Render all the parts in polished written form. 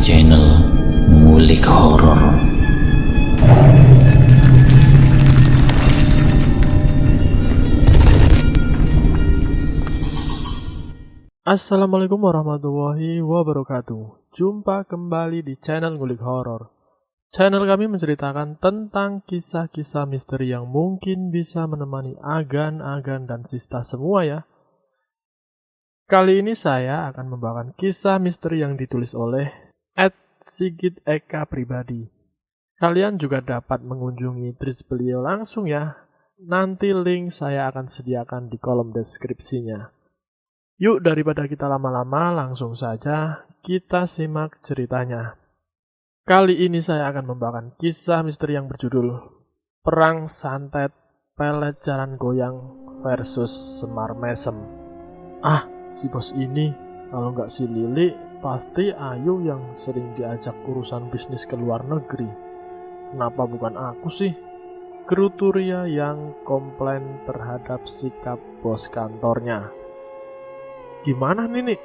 channel Ngulik Horor. Assalamualaikum warahmatullahi wabarakatuh. Jumpa kembali di channel Ngulik Horor. Channel kami menceritakan tentang kisah-kisah misteri yang mungkin bisa menemani agan-agan dan sista semua ya. Kali ini saya akan membawakan kisah misteri yang ditulis oleh @Sigit Eka Pribadi. Kalian juga dapat mengunjungi tweet beliau langsung ya. Nanti link saya akan sediakan di kolom deskripsinya. Yuk, daripada kita lama-lama, langsung saja kita simak ceritanya. Kali ini saya akan membawakan kisah misteri yang berjudul Perang Santet Pelet Jalan Goyang versus Semar Mesem. Si bos ini, kalau nggak si Lili, pasti Ayu yang sering diajak urusan bisnis ke luar negeri. Kenapa bukan aku sih? Gerutu Ria yang komplain terhadap sikap bos kantornya. Gimana nih?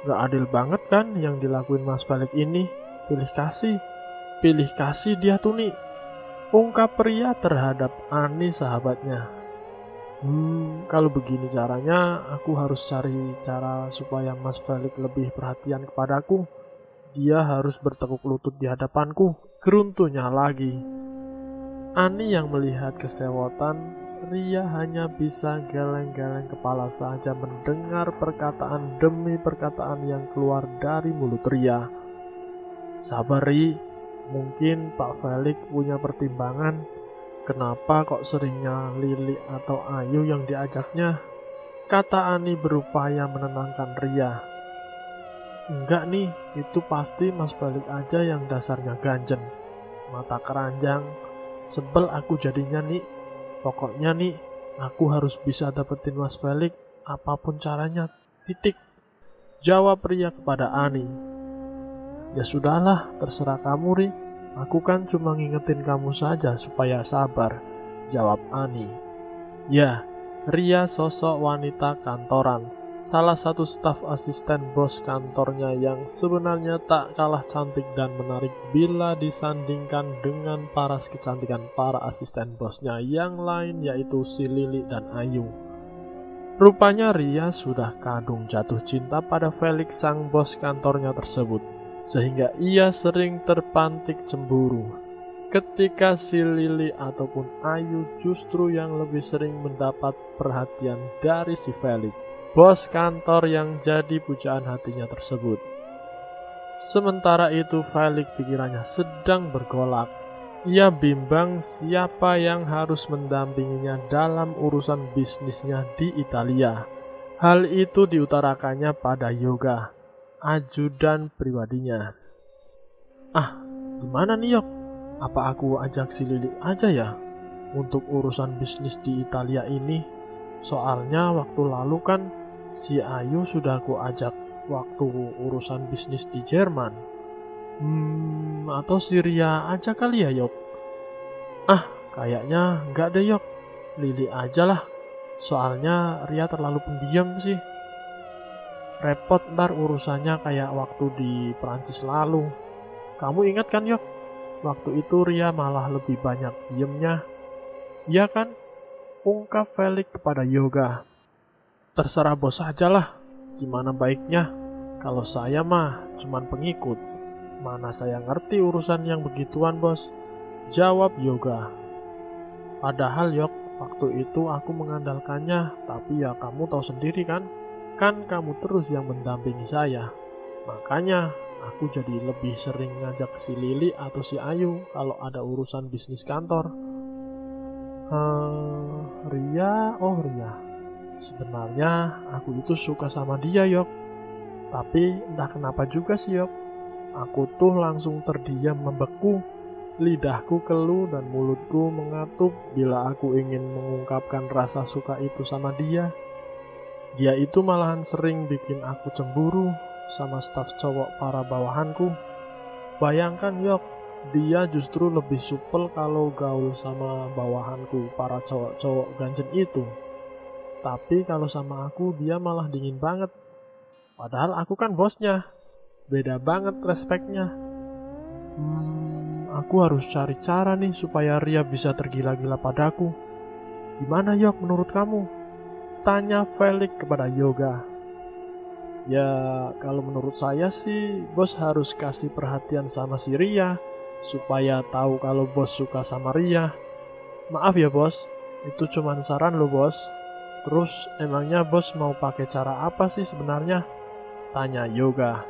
Nggak adil banget kan yang dilakuin Mas Felix ini? Pilih kasih dia tuh nih. Ungkap Ria terhadap Ani sahabatnya. Kalau begini caranya, aku harus cari cara supaya Mas Felix lebih perhatian kepadaku. Dia harus bertekuk lutut di hadapanku. Geruntunya lagi. Ani yang melihat kesewotan, Ria hanya bisa geleng-geleng kepala saja mendengar perkataan demi perkataan yang keluar dari mulut Ria. Sabar Ri, mungkin Pak Felix punya pertimbangan. Kenapa kok seringnya Lili atau Ayu yang diajaknya? Kata Ani berupaya menenangkan Ria. Enggak nih, itu pasti Mas Felix aja yang dasarnya ganjen. Mata keranjang, sebel aku jadinya nih. Pokoknya nih, aku harus bisa dapetin Mas Felix apapun caranya, titik. Jawab Ria kepada Ani. Ya sudahlah, terserah kamu Ri. Aku kan cuma ngingetin kamu saja supaya sabar, jawab Ani. Ya, Ria sosok wanita kantoran, salah satu staf asisten bos kantornya yang sebenarnya tak kalah cantik dan menarik bila disandingkan dengan paras kecantikan para asisten bosnya yang lain yaitu si Lili dan Ayu. Rupanya Ria sudah kadung jatuh cinta pada Felix sang bos kantornya tersebut, sehingga ia sering terpantik cemburu ketika si Lili ataupun Ayu justru yang lebih sering mendapat perhatian dari si Felix, bos kantor yang jadi pujaan hatinya tersebut. Sementara itu Felix pikirannya sedang bergolak. Ia bimbang siapa yang harus mendampinginya dalam urusan bisnisnya di Italia. Hal itu diutarakannya pada Yoga, ajudan pribadinya. Gimana nih Yok? Apa aku ajak si Lili aja ya untuk urusan bisnis di Italia ini? Soalnya waktu lalu kan si Ayu sudah aku ajak waktu urusan bisnis di Jerman. Atau si Ria aja kali ya Yok? Kayaknya enggak deh Yok. Lili aja lah. Soalnya Ria terlalu pendiam sih. Repot ntar urusannya kayak waktu di Perancis lalu. Kamu ingat kan Yok? Waktu itu Ria malah lebih banyak diemnya. Iya kan? Ungkap Felix kepada Yoga. Terserah bos aja lah. Gimana baiknya? Kalau saya mah cuman pengikut. Mana saya ngerti urusan yang begituan bos? Jawab Yoga. Padahal Yok, waktu itu aku mengandalkannya. Tapi ya kamu tahu sendiri kan? Kan kamu terus yang mendampingi saya. Makanya aku jadi lebih sering ngajak si Lili atau si Ayu kalau ada urusan bisnis kantor. Ria. Sebenarnya aku itu suka sama dia Yok. Tapi entah kenapa juga sih Yok, aku tuh langsung terdiam membeku. Lidahku keluh dan mulutku mengatup bila aku ingin mengungkapkan rasa suka itu sama dia. Dia itu malahan sering bikin aku cemburu sama staf cowok para bawahanku. Bayangkan Yok, dia justru lebih supel kalau gaul sama bawahanku para cowok-cowok ganjen itu. Tapi kalau sama aku dia malah dingin banget. Padahal aku kan bosnya. Beda banget respeknya. Aku harus cari cara nih supaya Ria bisa tergila-gila padaku. Gimana Yok menurut kamu? Tanya Felix kepada Yoga. Ya, kalau menurut saya sih, bos harus kasih perhatian sama si Ria, supaya tahu kalau bos suka sama Ria. Maaf ya bos, itu cuma saran lo bos. Terus emangnya bos mau pakai cara apa sih sebenarnya? Tanya Yoga.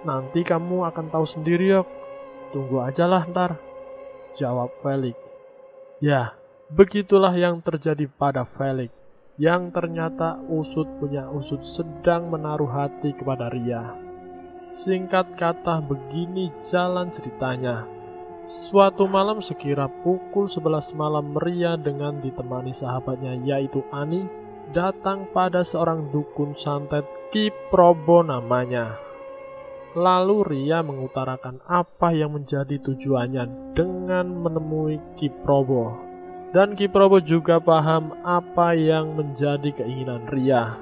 Nanti kamu akan tahu sendiri Yok. Tunggu aja lah ntar, jawab Felix. Ya, begitulah yang terjadi pada Felix, yang ternyata usut punya usut sedang menaruh hati kepada Ria. Singkat kata begini jalan ceritanya. Suatu malam sekira pukul 11 malam, Ria dengan ditemani sahabatnya yaitu Ani datang pada seorang dukun santet Ki Probo namanya. Lalu Ria mengutarakan apa yang menjadi tujuannya dengan menemui Ki Probo. Dan Ki Probo juga paham apa yang menjadi keinginan Ria.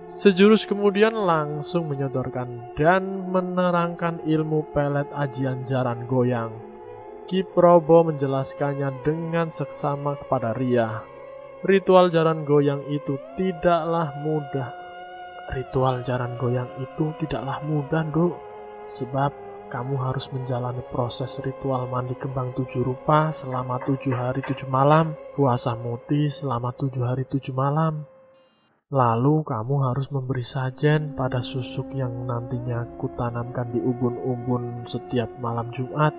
Sejurus kemudian langsung menyodorkan dan menerangkan ilmu pelet ajian jaran goyang. Ki Probo menjelaskannya dengan seksama kepada Ria. Ritual jaran goyang itu tidaklah mudah. Dok. Sebab kamu harus menjalani proses ritual mandi kembang 7 rupa selama 7 hari 7 malam, puasa muti selama 7 hari 7 malam. Lalu kamu harus memberi sajen pada susuk yang nantinya kutanamkan di ubun-ubun setiap malam Jumat.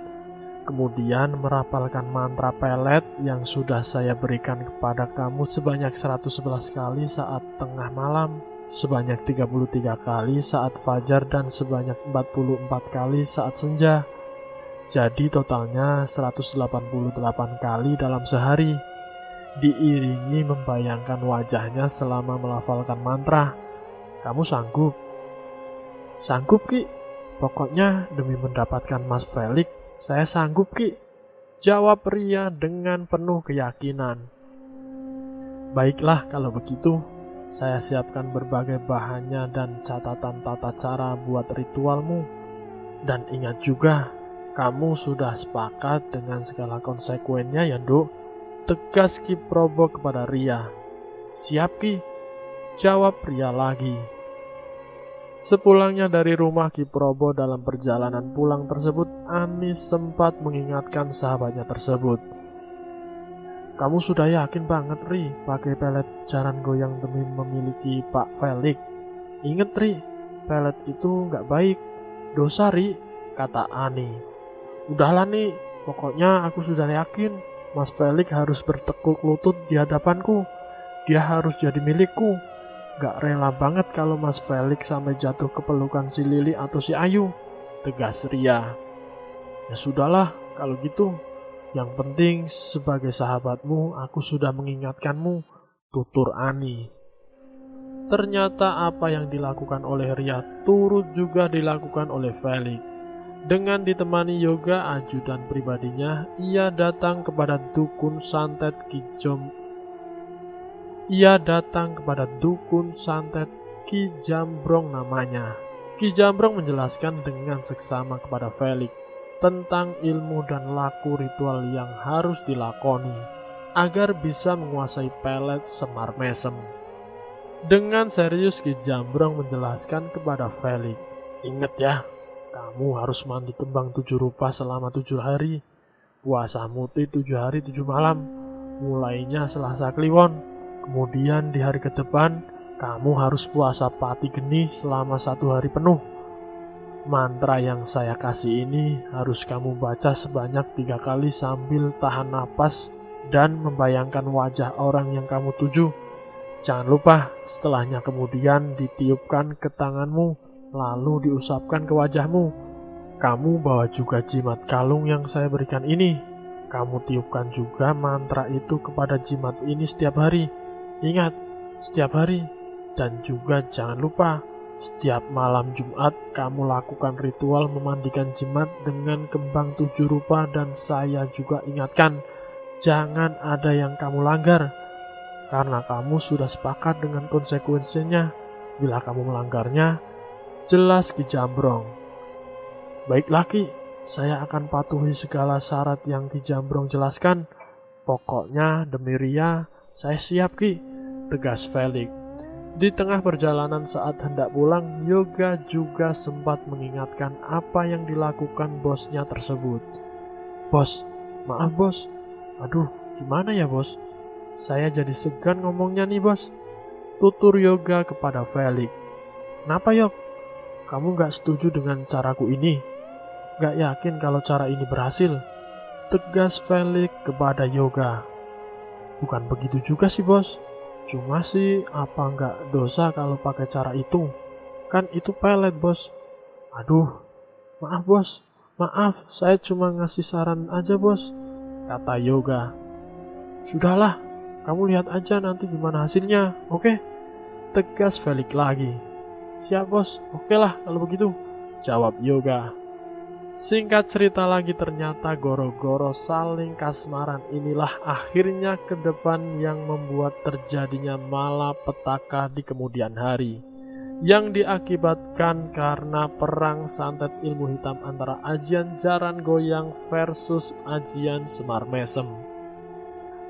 Kemudian merapalkan mantra pelet yang sudah saya berikan kepada kamu sebanyak 111 kali saat tengah malam, sebanyak 33 kali saat fajar, dan sebanyak 44 kali saat senja. Jadi totalnya 188 kali dalam sehari. Diiringi membayangkan wajahnya selama melafalkan mantra. Kamu sanggup? Sanggup Ki. Pokoknya demi mendapatkan Mas Felix, saya sanggup Ki, jawab Ria dengan penuh keyakinan. Baiklah kalau begitu, saya siapkan berbagai bahannya dan catatan tata cara buat ritualmu. Dan ingat juga, kamu sudah sepakat dengan segala konsekuennya ya Dok? Tegas Ki Probo kepada Ria. Siap Ki, jawab Ria lagi. Sepulangnya dari rumah Ki Probo dalam perjalanan pulang tersebut, Ani sempat mengingatkan sahabatnya tersebut. Kamu sudah yakin banget Ri pakai pelet jaran goyang demi memiliki Pak Felix? Ingat Ri, pelet itu nggak baik, dosa Ri, kata Ani. Udahlah nih, pokoknya aku sudah yakin Mas Felix harus bertekuk lutut di hadapanku. Dia harus jadi milikku. Gak rela banget kalau Mas Felix sampai jatuh ke pelukan si Lili atau si Ayu, tegas Ria. Ya sudahlah kalau gitu. Yang penting sebagai sahabatmu aku sudah mengingatkanmu, tutur Ani. Ternyata apa yang dilakukan oleh Ria turut juga dilakukan oleh Felix. Dengan ditemani Yoga, ajudan pribadinya, ia datang kepada dukun santet Ki Jambrong namanya. Ki Jambrong menjelaskan dengan seksama kepada Felix tentang ilmu dan laku ritual yang harus dilakoni agar bisa menguasai pelet Semar Mesem. Dengan serius Ki Jambrong menjelaskan kepada Felix, ingat ya, kamu harus mandi kembang 7 rupa selama 7 hari, puasa muti 7 hari 7 malam, mulainya Selasa Kliwon. Kemudian di hari ke depan, kamu harus puasa pati geni selama 1 hari penuh. Mantra yang saya kasih ini harus kamu baca sebanyak 3 kali sambil tahan napas dan membayangkan wajah orang yang kamu tuju. Jangan lupa setelahnya kemudian ditiupkan ke tanganmu, lalu diusapkan ke wajahmu. Kamu bawa juga jimat kalung yang saya berikan ini. Kamu tiupkan juga mantra itu kepada jimat ini setiap hari. Ingat, setiap hari. Dan juga jangan lupa, setiap malam Jumat kamu lakukan ritual memandikan jimat dengan kembang 7 rupa. Dan saya juga ingatkan, jangan ada yang kamu langgar, karena kamu sudah sepakat dengan konsekuensinya bila kamu melanggarnya, jelas Ki Jambrong. Baiklah Ki, saya akan patuhi segala syarat yang Ki Jambrong jelaskan. Pokoknya demi Ria, saya siap Ki, tegas Felix. Di tengah perjalanan saat hendak pulang, Yoga juga sempat mengingatkan apa yang dilakukan bosnya tersebut. Bos, maaf bos. Aduh, gimana ya bos? Saya jadi segan ngomongnya nih bos. Tutur Yoga kepada Felix. Kenapa Yok? Kamu gak setuju dengan caraku ini? Gak yakin kalau cara ini berhasil? Tegas Felix kepada Yoga. Bukan begitu juga sih bos. Cuma sih apa nggak dosa kalau pakai cara itu? Kan itu pelet bos. Aduh, maaf bos. Maaf, saya cuma ngasih saran aja bos, kata Yoga. Sudahlah, kamu lihat aja nanti gimana hasilnya, oke? Tegas Felix lagi. Siap bos, oke lah kalau begitu, jawab Yoga. Singkat cerita lagi, ternyata goro-goro saling kasmaran inilah akhirnya ke depan yang membuat terjadinya malapetaka di kemudian hari, yang diakibatkan karena perang santet ilmu hitam antara ajian Jaran Goyang versus ajian Semar Mesem.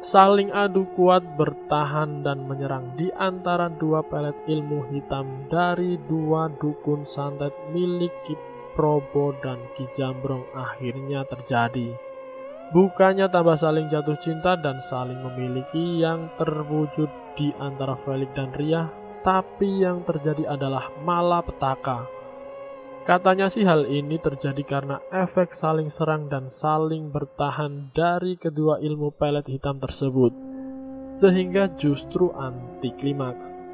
Saling adu kuat, bertahan dan menyerang di antara dua pelet ilmu hitam dari dua dukun santet milik Ki Probo dan Ki Jambrong akhirnya terjadi. Bukannya tambah saling jatuh cinta dan saling memiliki yang terwujud di antara Felix dan Ria, tapi yang terjadi adalah malapetaka. Katanya sih hal ini terjadi karena efek saling serang dan saling bertahan dari kedua ilmu pelet hitam tersebut, sehingga justru anti klimaks,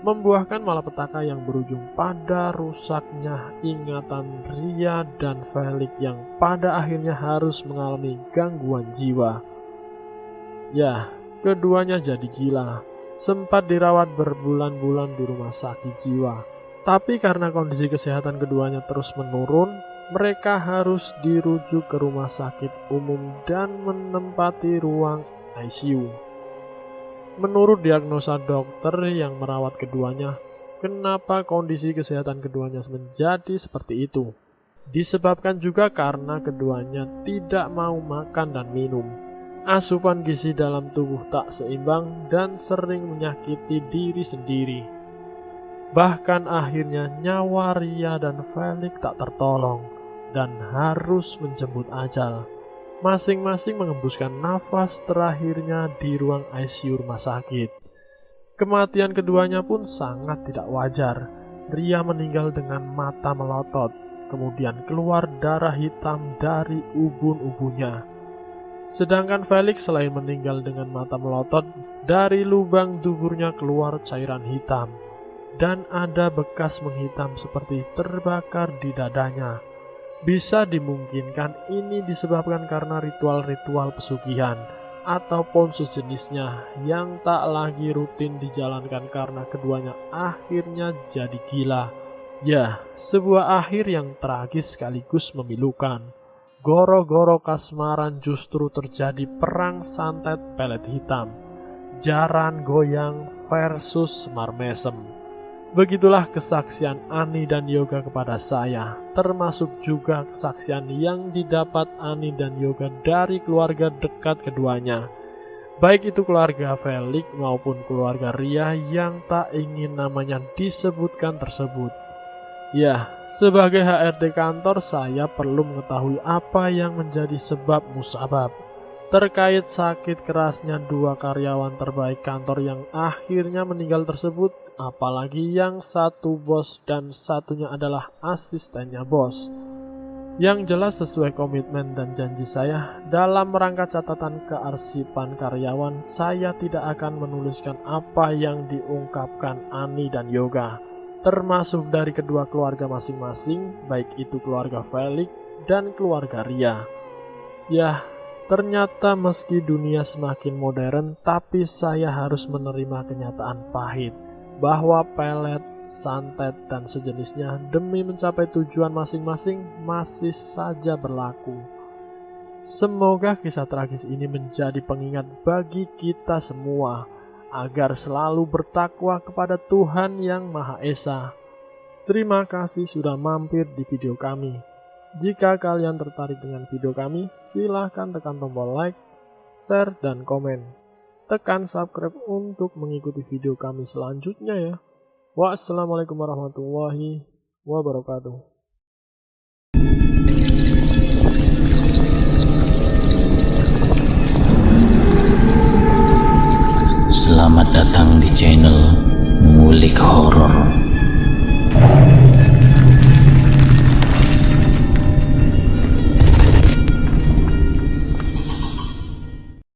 membuahkan malapetaka yang berujung pada rusaknya ingatan Ria dan Felix yang pada akhirnya harus mengalami gangguan jiwa. Ya, keduanya jadi gila, sempat dirawat berbulan-bulan di rumah sakit jiwa. Tapi karena kondisi kesehatan keduanya terus menurun, mereka harus dirujuk ke rumah sakit umum dan menempati ruang ICU. Menurut diagnosa dokter yang merawat keduanya, kenapa kondisi kesehatan keduanya menjadi seperti itu? Disebabkan juga karena keduanya tidak mau makan dan minum. Asupan gizi dalam tubuh tak seimbang dan sering menyakiti diri sendiri. Bahkan akhirnya nyawa Ria dan Felix tak tertolong dan harus menjemput ajal. Masing-masing mengembuskan nafas terakhirnya di ruang ICU rumah sakit. Kematian keduanya pun sangat tidak wajar. Ria meninggal dengan mata melotot, kemudian keluar darah hitam dari ubun-ubunnya. Sedangkan Felix selain meninggal dengan mata melotot, dari lubang duburnya keluar cairan hitam, dan ada bekas menghitam seperti terbakar di dadanya. Bisa dimungkinkan ini disebabkan karena ritual-ritual pesugihan ataupun sejenisnya yang tak lagi rutin dijalankan karena keduanya akhirnya jadi gila. Ya, sebuah akhir yang tragis sekaligus memilukan. Goro-goro kasmaran justru terjadi perang santet pelet hitam, Jaran Goyang versus Semar Mesem. Begitulah kesaksian Ani dan Yoga kepada saya, termasuk juga kesaksian yang didapat Ani dan Yoga dari keluarga dekat keduanya, baik itu keluarga Felix maupun keluarga Ria yang tak ingin namanya disebutkan tersebut. Ya, sebagai HRD kantor saya perlu mengetahui apa yang menjadi sebab musabab terkait sakit kerasnya dua karyawan terbaik kantor yang akhirnya meninggal tersebut, apalagi yang satu bos dan satunya adalah asistennya bos. Yang jelas sesuai komitmen dan janji saya, dalam rangka catatan kearsipan karyawan, saya tidak akan menuliskan apa yang diungkapkan Ani dan Yoga, termasuk dari kedua keluarga masing-masing, baik itu keluarga Felix dan keluarga Ria. Ya, ternyata meski dunia semakin modern, tapi saya harus menerima kenyataan pahit bahwa pelet, santet, dan sejenisnya demi mencapai tujuan masing-masing masih saja berlaku. Semoga kisah tragis ini menjadi pengingat bagi kita semua agar selalu bertakwa kepada Tuhan Yang Maha Esa. Terima kasih sudah mampir di video kami. Jika kalian tertarik dengan video kami, silahkan tekan tombol like, share, dan komen. Tekan subscribe untuk mengikuti video kami selanjutnya ya. Wassalamualaikum warahmatullahi wabarakatuh. Selamat datang di channel Ngulik Horor.